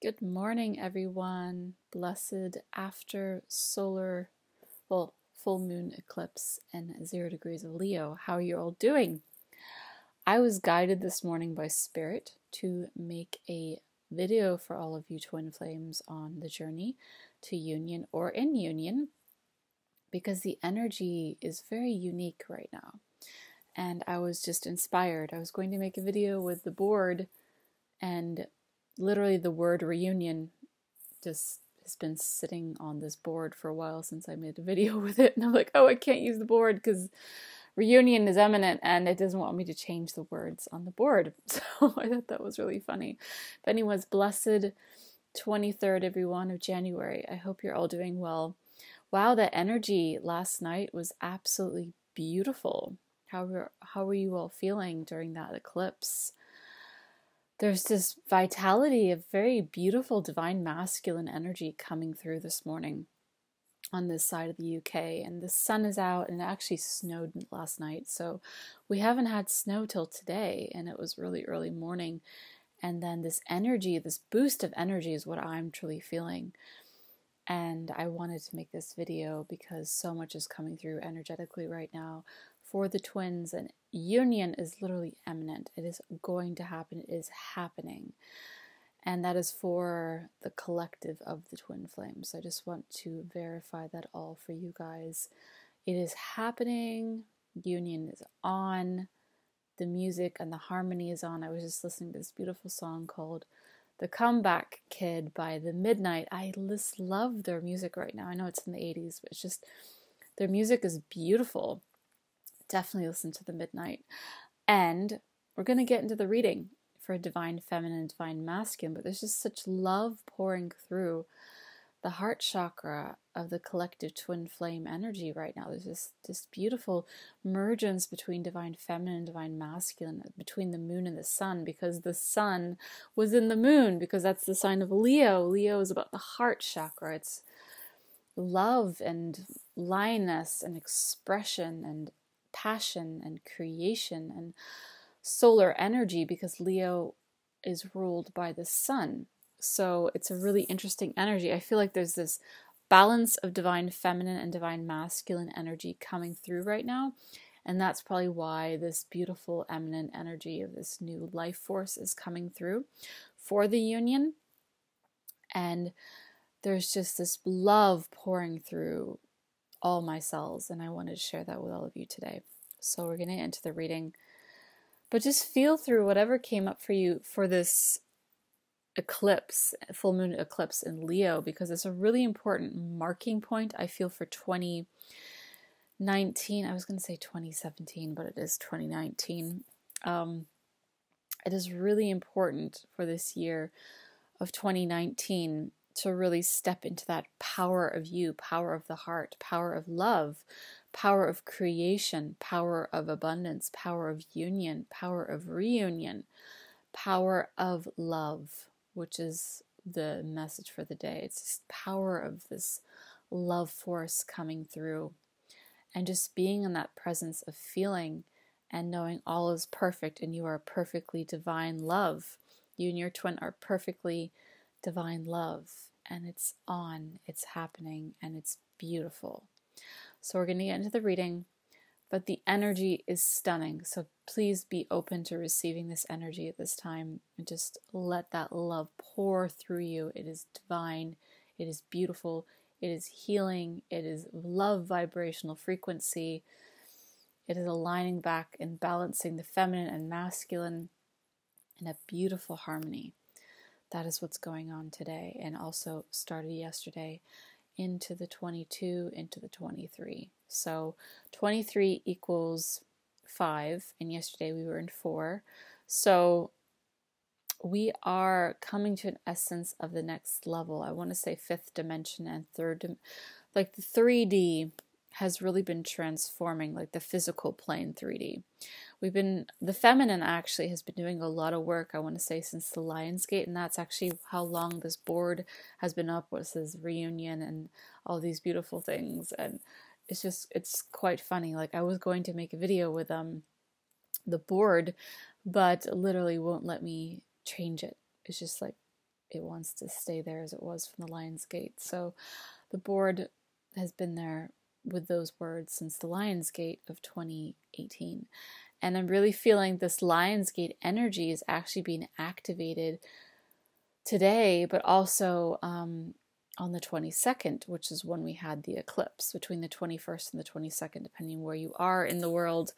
Good morning, everyone. Blessed after full moon eclipse and 0 degrees of Leo. How are you all doing? I was guided this morning by Spirit to make a video for all of you twin flames on the journey to union or in union because the energy is very unique right now. And I was just inspired. I was going to make a video with the board, and literally the word reunion just has been sitting on this board for a while since I made a video with it, and I'm like, oh, I can't use the board because reunion is imminent and it doesn't want me to change the words on the board. So I thought that was really funny. If anyone's blessed 23rd, everyone, of January, I hope you're all doing well. Wow, that energy last night was absolutely beautiful. How were you all feeling during that eclipse? There's this vitality of very beautiful divine masculine energy coming through this morning on this side of the UK, and the sun is out, and it actually snowed last night, so we haven't had snow till today, and it was really early morning. And then this energy, this boost of energy is what I'm truly feeling. And I wanted to make this video because so much is coming through energetically right now for the twins, and union is literally imminent. It is going to happen. It is happening. And that is for the collective of the twin flames. I just want to verify that all for you guys. It is happening. Union is on. The music and the harmony is on. I was just listening to this beautiful song called The Comeback Kid by The Midnight. I just love their music right now. I know it's in the 80s, but it's just, their music is beautiful. Definitely listen to The Midnight. And we're going to get into the reading for divine feminine and divine masculine, but there's just such love pouring through the heart chakra of the collective twin flame energy right now. There's this beautiful mergence between divine feminine and divine masculine, between the moon and the sun, because the sun was in the moon, because that's the sign of Leo. Leo is about the heart chakra. It's love and lioness and expression and passion and creation and solar energy, because Leo is ruled by the sun. So it's a really interesting energy. I feel like there's this balance of divine feminine and divine masculine energy coming through right now. And that's probably why this beautiful eminent energy of this new life force is coming through for the union. And there's just this love pouring through all my cells, and I wanted to share that with all of you today. So we're going to get into the reading, but just feel through whatever came up for you for this eclipse, full moon eclipse in Leo, because it's a really important marking point, I feel, for 2019. I was going to say 2017, but it is 2019. It is really important for this year of 2019 to really step into that power of you, power of the heart, power of love, power of creation, power of abundance, power of union, power of reunion, power of love, which is the message for the day. It's this power of this love force coming through, and just being in that presence of feeling and knowing all is perfect and you are perfectly divine love. You and your twin are perfectly divine love, and it's on, it's happening, and it's beautiful. So we're going to get into the reading, but the energy is stunning. So please be open to receiving this energy at this time, and just let that love pour through you. It is divine, it is beautiful, it is healing, it is love vibrational frequency. It is aligning back and balancing the feminine and masculine in a beautiful harmony. That is what's going on today, and also started yesterday into the 22, into the 23. So 23 equals 5, and yesterday we were in 4. So we are coming to an essence of the next level. I want to say 5th dimension and 3rd, like the 3D has really been transforming, like the physical plane 3D. The feminine actually has been doing a lot of work, I want to say, since the Lionsgate, and that's actually how long this board has been up, with this reunion and all these beautiful things. And it's quite funny. Like, I was going to make a video with the board, but literally won't let me change it. It's just like it wants to stay there as it was from the Lion's Gate. So the board has been there with those words since the Lion's Gate of 2018. And I'm really feeling this Lion's Gate energy is actually being activated today, but also on the 22nd, which is when we had the eclipse, between the 21st and the 22nd, depending where you are in the world.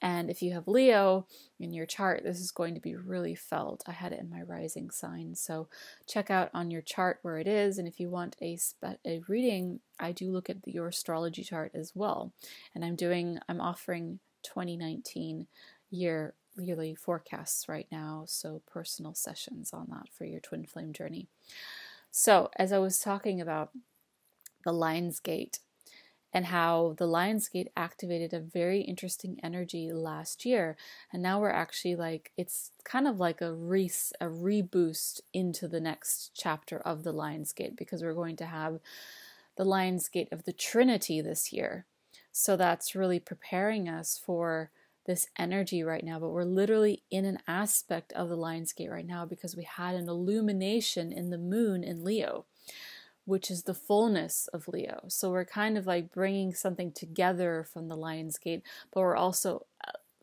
And if you have Leo in your chart, this is going to be really felt. I had it in my rising sign, so check out on your chart where it is. And if you want a reading, I do look at your astrology chart as well. And I'm offering 2019 yearly forecasts right now, so personal sessions on that for your twin flame journey. So as I was talking about the Lion's Gate, and how the Lion's Gate activated a very interesting energy last year. And now we're actually like, it's kind of like a reboost into the next chapter of the Lion's Gate, because we're going to have the Lion's Gate of the Trinity this year. So that's really preparing us for this energy right now. But we're literally in an aspect of the Lion's Gate right now because we had an illumination in the moon in Leo, which is the fullness of Leo. So we're kind of like bringing something together from the Lion's Gate, but we're also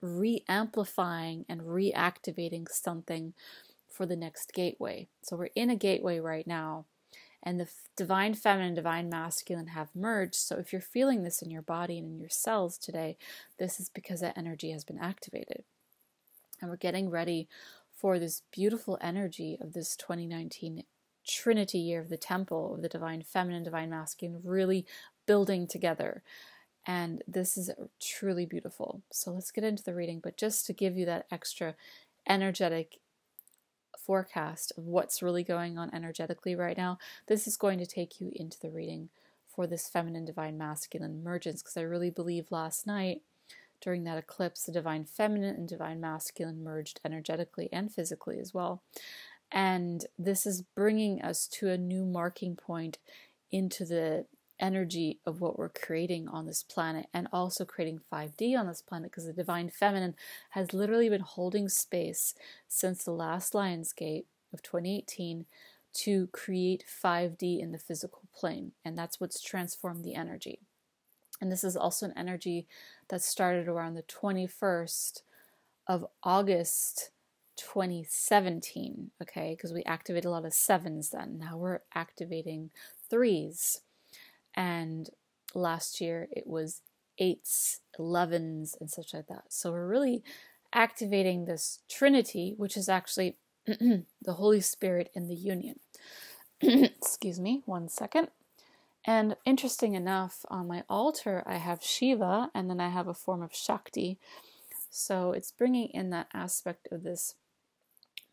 re-amplifying and reactivating something for the next gateway. So we're in a gateway right now, and the divine feminine and divine masculine have merged. So if you're feeling this in your body and in your cells today, this is because that energy has been activated. And we're getting ready for this beautiful energy of this 2019 Trinity year of the temple of the divine feminine, divine masculine, really building together. And this is truly beautiful. So let's get into the reading, but just to give you that extra energetic forecast of what's really going on energetically right now, this is going to take you into the reading for this feminine, divine masculine emergence, because I really believe last night during that eclipse, the divine feminine and divine masculine merged energetically and physically as well. And this is bringing us to a new marking point into the energy of what we're creating on this planet, and also creating 5D on this planet, because the divine feminine has literally been holding space since the last Lion's Gate of 2018 to create 5D in the physical plane. And that's what's transformed the energy. And this is also an energy that started around the 21st of August 2017, okay, because we activate a lot of 7s then. Now we're activating 3s, and last year it was 8s, 11s, and such like that. So we're really activating this Trinity, which is actually the Holy Spirit in the union. Excuse me, one second. And interesting enough, on my altar I have Shiva, and then I have a form of Shakti. So it's bringing in that aspect of this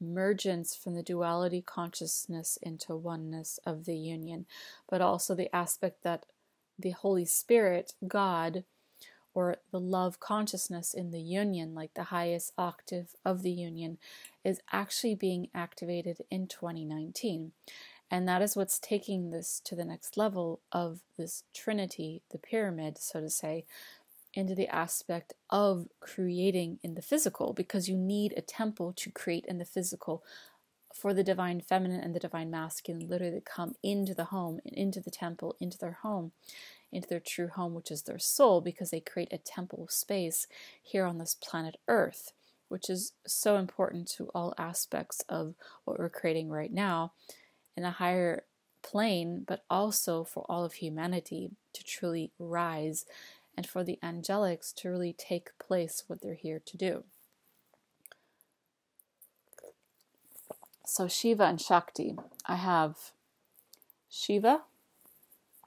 emergence from the duality consciousness into oneness of the union, but also the aspect that the Holy Spirit, God, or the love consciousness in the union, like the highest octave of the union, is actually being activated in 2019. And that is what's taking this to the next level of this Trinity, the pyramid, so to say, into the aspect of creating in the physical, because you need a temple to create in the physical for the divine feminine and the divine masculine literally to come into the home, into the temple, into their home, into their true home, which is their soul, because they create a temple space here on this planet Earth, which is so important to all aspects of what we're creating right now in a higher plane, but also for all of humanity to truly rise, and for the angelics to really take place what they're here to do. So Shiva and Shakti. I have Shiva,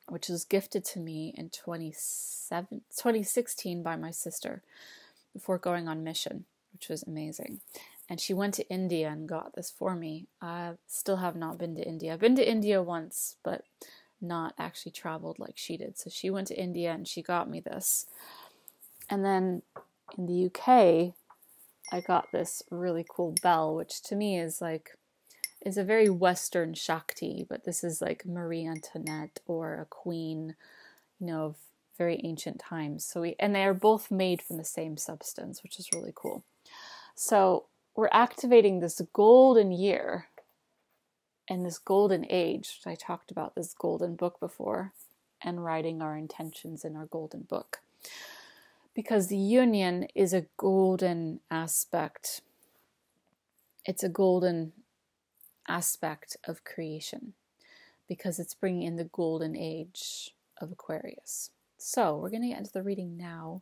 which was gifted to me in 2016 by my sister before going on mission, which was amazing. And she went to India and got this for me. I still have not been to India. I've been to India once, but not actually traveled like she did. So she went to India and she got me this. And then in the UK, I got this really cool bell, which to me is like, is a very Western Shakti, but this is like Marie Antoinette or a queen, you know, of very ancient times. And they are both made from the same substance, which is really cool. So we're activating this golden year And this golden age, I talked about this golden book before, and writing our intentions in our golden book. Because the union is a golden aspect. It's a golden aspect of creation because it's bringing in the golden age of Aquarius. So we're going to get into the reading now,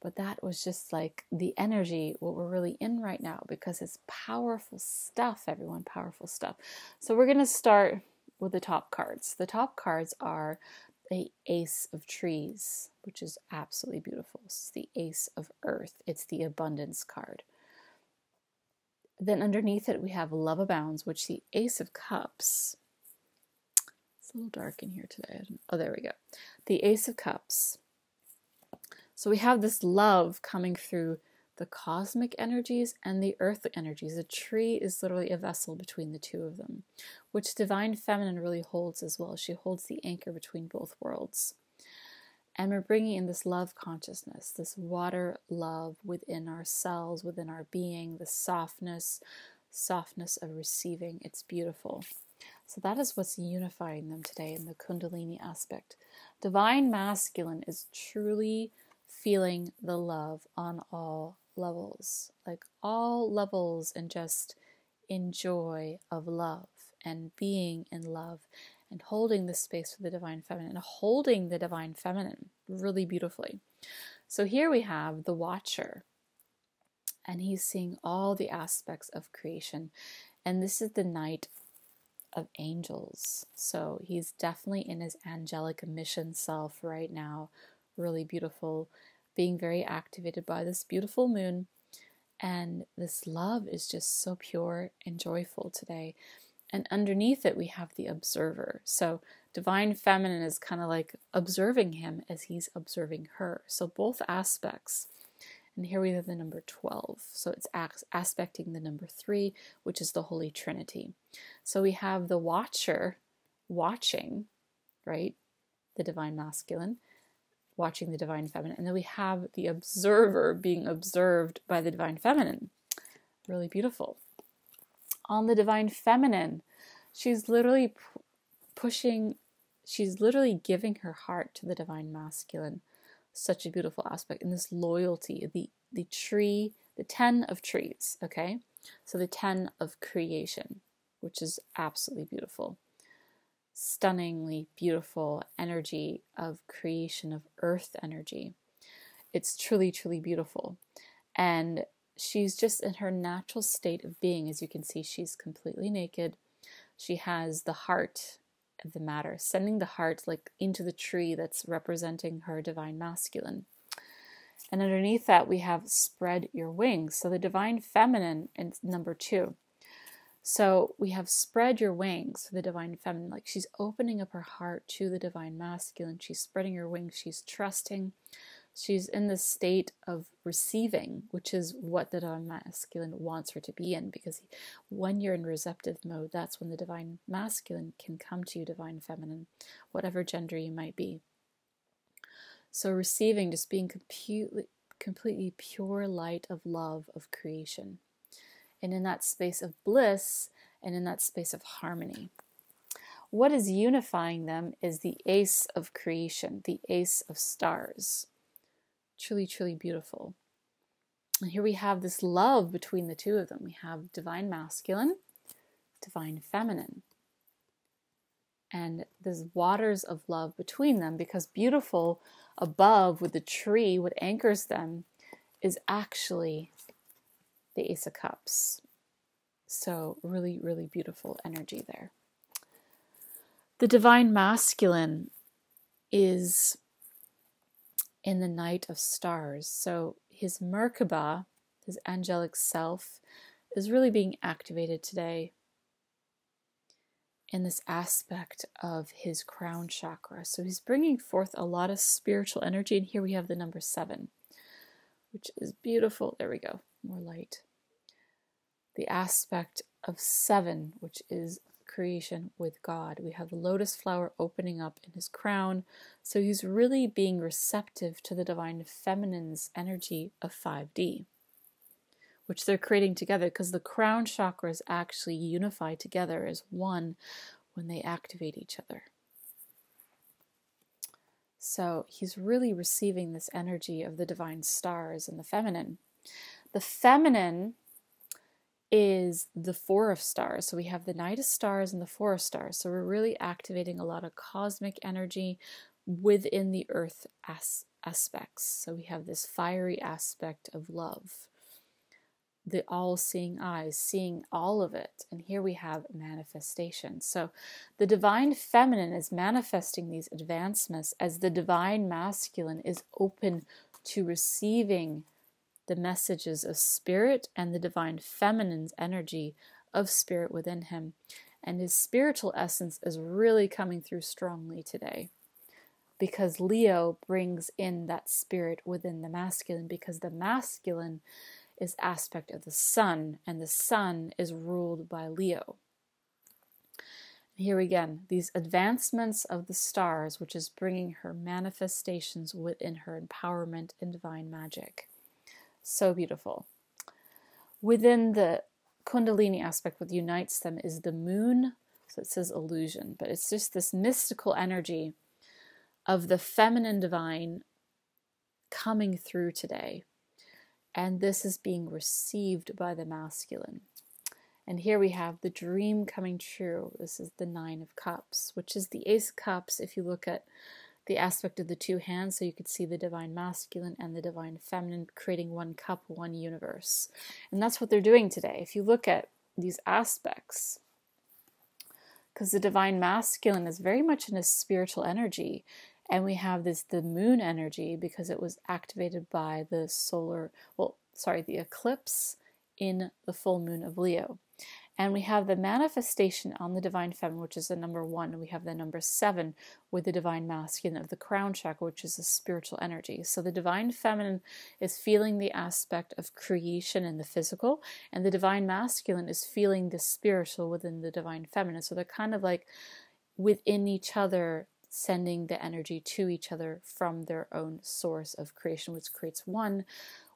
but that was just like the energy, what we're really in right now, because it's powerful stuff, everyone, powerful stuff. So we're going to start with the top cards. The top cards are the Ace of Trees, which is absolutely beautiful. It's the Ace of Earth. It's the Abundance card. Then underneath it, we have Love Abounds, which is the Ace of Cups. It's a little dark in here today. Oh, there we go. The Ace of Cups. So we have this love coming through the cosmic energies and the earth energies. A tree is literally a vessel between the two of them, which Divine Feminine really holds as well. She holds the anchor between both worlds. And we're bringing in this love consciousness, this water love within ourselves, within our being, the softness of receiving. It's beautiful. So that is what's unifying them today in the Kundalini aspect. Divine Masculine is truly feeling the love on all levels, like all levels, and just enjoy of love and being in love and holding the space for the Divine Feminine and holding the Divine Feminine really beautifully. So here we have the Watcher, and he's seeing all the aspects of creation, and this is the Knight of Angels. So he's definitely in his angelic mission self right now, really beautiful, being very activated by this beautiful moon, and this love is just so pure and joyful today. And underneath it we have the Observer. So Divine Feminine is kind of like observing him as he's observing her. So both aspects. And here we have the number 12. So it's aspecting the number 3, which is the Holy Trinity. So we have the Watcher watching, right? The Divine Masculine, watching the Divine Feminine. And then we have the Observer being observed by the Divine Feminine. Really beautiful. On the Divine Feminine, she's literally she's literally giving her heart to the Divine Masculine. Such a beautiful aspect. And this loyalty, the tree, the 10 of trees, okay? So the 10 of creation, which is absolutely beautiful. Stunningly beautiful energy of creation, of earth energy. It's truly, truly beautiful. And she's just in her natural state of being. As you can see, she's completely naked. She has the heart of the matter, sending the heart like into the tree that's representing her Divine Masculine. And underneath that, we have spread your wings. So the Divine Feminine in number 2. So we have spread your wings for the Divine Feminine. Like she's opening up her heart to the Divine Masculine. She's spreading her wings. She's trusting. She's in the state of receiving, which is what the Divine Masculine wants her to be in, because when you're in receptive mode, that's when the Divine Masculine can come to you, Divine Feminine, whatever gender you might be. So receiving, just being completely pure light of love, of creation. And in that space of bliss and in that space of harmony. What is unifying them is the Ace of Creation, the Ace of Stars. Truly, truly beautiful. And here we have this love between the two of them. We have Divine Masculine, Divine Feminine. And there's waters of love between them, because beautiful above with the tree, what anchors them is actually the Ace of Cups. So really, really beautiful energy there. The Divine Masculine is in the Night of Stars. So his Merkaba, his angelic self, is really being activated today in this aspect of his crown chakra. So he's bringing forth a lot of spiritual energy. And here we have the number 7, which is beautiful. There we go, more light. The aspect of 7, which is creation with God. We have the lotus flower opening up in his crown. So he's really being receptive to the Divine Feminine's energy of 5D, which they're creating together, because the crown chakras actually unify together as one when they activate each other. So he's really receiving this energy of the divine stars and the feminine. The feminine is the Four of Stars. So we have the Knight of Stars and the Four of Stars. So we're really activating a lot of cosmic energy within the earth aspects. So we have this fiery aspect of love, the all-seeing eyes, seeing all of it. And here we have manifestation. So the divine feminine is manifesting these advancements as the divine masculine is open to receiving the messages of spirit and the divine feminine's energy of spirit within him. And his spiritual essence is really coming through strongly today, because Leo brings in that spirit within the masculine, because the masculine is aspect of the sun, and the sun is ruled by Leo. Here again, these advancements of the stars, which is bringing her manifestations within her empowerment and divine magic. So beautiful. Within the Kundalini aspect, what unites them is the moon. So it says illusion, but it's just this mystical energy of the feminine divine coming through today. And this is being received by the masculine. And here we have the dream coming true. This is the Nine of Cups, which is the Ace of Cups if you look at the aspect of the two hands, so you could see the divine masculine and the divine feminine creating one cup, one universe. And that's what they're doing today. If you look at these aspects, because the divine masculine is very much in a spiritual energy, and we have the moon energy because it was activated by the the eclipse in the full moon of Leo. And we have the manifestation on the divine feminine, which is the number 1, and we have the number 7 with the divine masculine of the crown chakra, which is a spiritual energy. So the divine feminine is feeling the aspect of creation in the physical, and the divine masculine is feeling the spiritual within the divine feminine. So they're kind of like within each other, sending the energy to each other from their own source of creation, which creates one,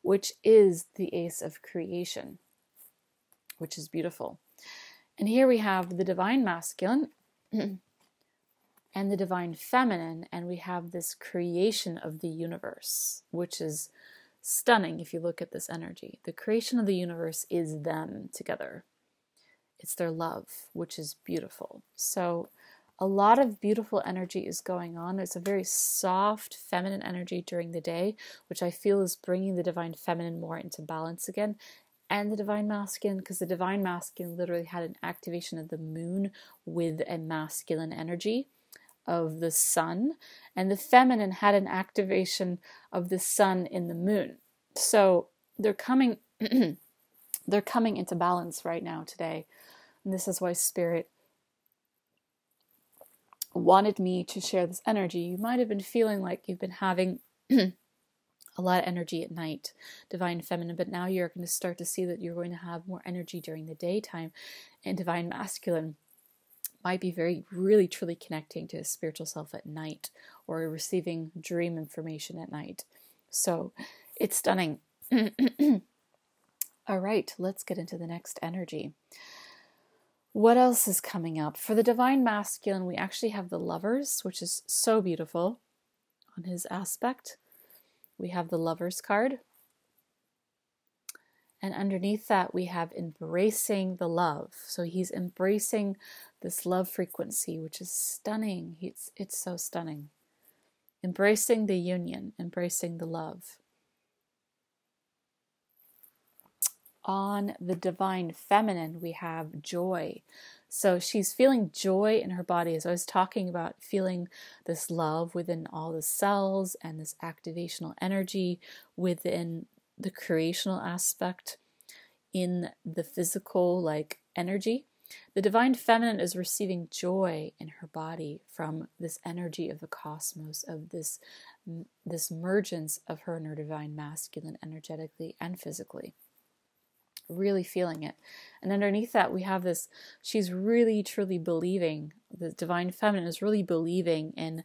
which is the Ace of Creation, which is beautiful. And here we have the divine masculine and the divine feminine, and we have this creation of the universe, which is stunning if you look at this energy. The creation of the universe is them together. It's their love, which is beautiful. So a lot of beautiful energy is going on. It's a very soft feminine energy during the day, which I feel is bringing the divine feminine more into balance again, and the divine masculine, because the divine masculine literally had an activation of the moon with a masculine energy of the sun, and the feminine had an activation of the sun in the moon. So they're coming into balance right now today. And this is why Spirit wanted me to share this energy. You might have been feeling like you've been having a lot of energy at night, divine feminine, but now you're going to start to see that you're going to have more energy during the daytime, and divine masculine might be really truly connecting to his spiritual self at night, or receiving dream information at night. So it's stunning. All right, let's get into the next energy. What else is coming up? For the divine masculine, we actually have the Lovers, which is so beautiful on his aspect. We have the Lovers card. And underneath that, we have embracing the love. So he's embracing this love frequency, which is stunning. It's so stunning. Embracing the union, embracing the love. On the divine feminine, we have joy. So she's feeling joy in her body. As I was talking about, feeling this love within all the cells and this activational energy within the creational aspect in the physical energy. The divine feminine is receiving joy in her body from this energy of the cosmos, of this mergence of her and her divine masculine energetically and physically. Really feeling it. And underneath that, we have this, she's really truly believing, the divine feminine is really believing in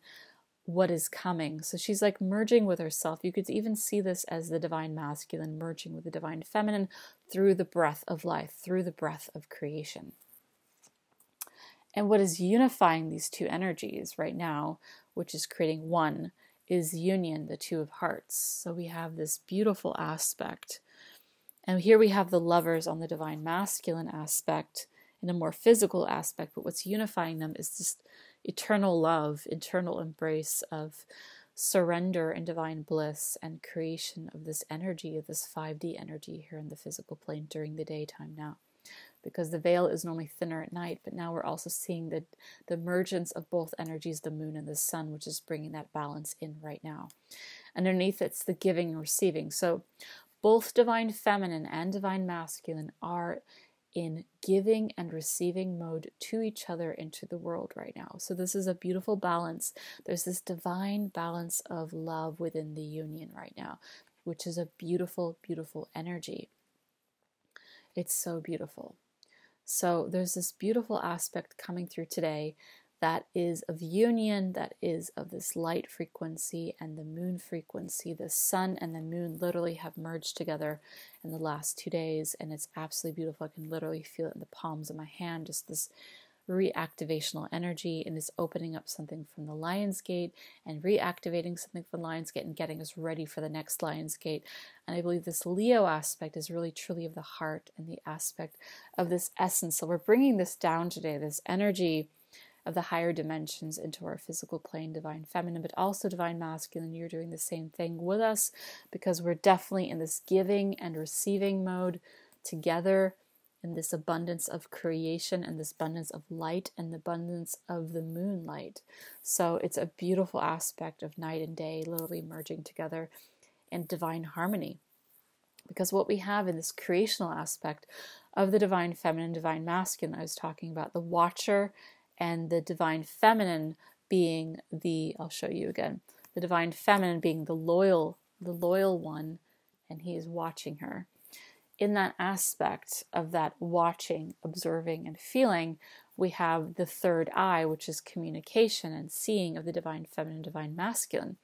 what is coming. So she's like merging with herself. You could even see this as the divine masculine merging with the divine feminine through the breath of life, through the breath of creation. And what is unifying these two energies right now, which is creating one, is union, the two of hearts. So we have this beautiful aspect. And here we have the lovers on the divine masculine aspect in a more physical aspect, but what's unifying them is this eternal love, eternal embrace of surrender and divine bliss and creation of this energy, of this 5D energy here in the physical plane during the daytime now. Because the veil is normally thinner at night, but now we're also seeing the emergence of both energies, the moon and the sun, which is bringing that balance in right now. Underneath it's the giving and receiving. So both divine feminine and divine masculine are in giving and receiving mode to each other into the world right now. So this is a beautiful balance. There's this divine balance of love within the union right now, which is a beautiful, beautiful energy. It's so beautiful. So there's this beautiful aspect coming through today that is of union, that is of this light frequency and the moon frequency. The sun and the moon literally have merged together in the last 2 days, and it's absolutely beautiful. I can literally feel it in the palms of my hand, just this reactivational energy, and it's opening up something from the Lion's Gate and reactivating something from the Lion's Gate and getting us ready for the next Lion's Gate. And I believe this Leo aspect is really truly of the heart and the aspect of this essence. So we're bringing this down today, this energy of the higher dimensions into our physical plane, divine feminine, but also divine masculine. You're doing the same thing with us, because we're definitely in this giving and receiving mode together, in this abundance of creation and this abundance of light and the abundance of the moonlight. So it's a beautiful aspect of night and day literally merging together in divine harmony. Because what we have in this creational aspect of the divine feminine, divine masculine, I was talking about the watcher, and the divine feminine being I'll show you again, the divine feminine being the loyal one, and he is watching her. In that aspect of that watching, observing, and feeling, we have the third eye, which is communication and seeing of the divine feminine, divine masculine.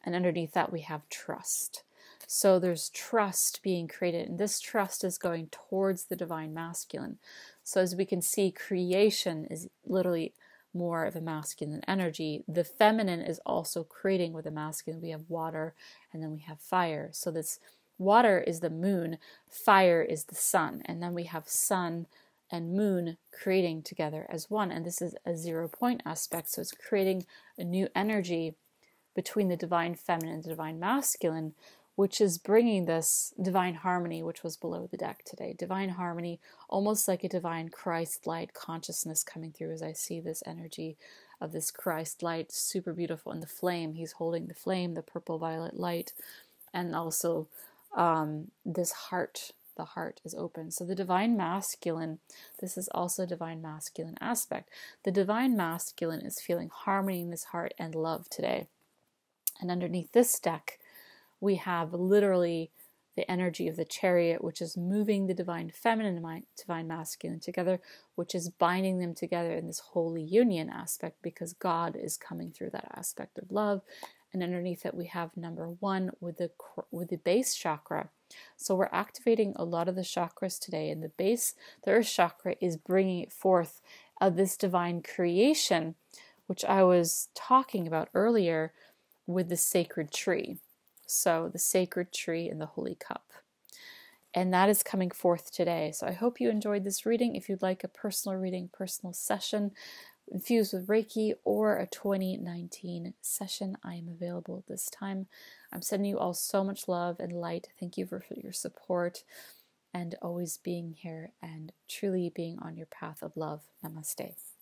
And underneath that, we have trust. So there's trust being created, and this trust is going towards the divine masculine. So as we can see, creation is literally more of a masculine energy. The feminine is also creating with the masculine. We have water, and then we have fire. So this water is the moon, fire is the sun, and then we have sun and moon creating together as one. And this is a 0 point aspect, so it's creating a new energy between the divine feminine and the divine masculine, which is bringing this divine harmony, which was below the deck today. Divine harmony, almost like a divine Christ light consciousness coming through, as I see this energy of this Christ light, super beautiful. And the flame, he's holding the flame, the purple violet light, and also this heart, the heart is open. So the divine masculine, this is also a divine masculine aspect. The divine masculine is feeling harmony in his heart and love today. And underneath this deck, we have literally the energy of the chariot, which is moving the divine feminine and divine masculine together, which is binding them together in this holy union aspect, because God is coming through that aspect of love. And underneath it, we have number 1 with the base chakra. So we're activating a lot of the chakras today, and the earth chakra is bringing it forth of this divine creation, which I was talking about earlier with the sacred tree. So the sacred tree and the holy cup. And that is coming forth today. So I hope you enjoyed this reading. If you'd like a personal reading, personal session infused with Reiki, or a 2019 session, I am available at this time. I'm sending you all so much love and light. Thank you for your support and always being here and truly being on your path of love. Namaste.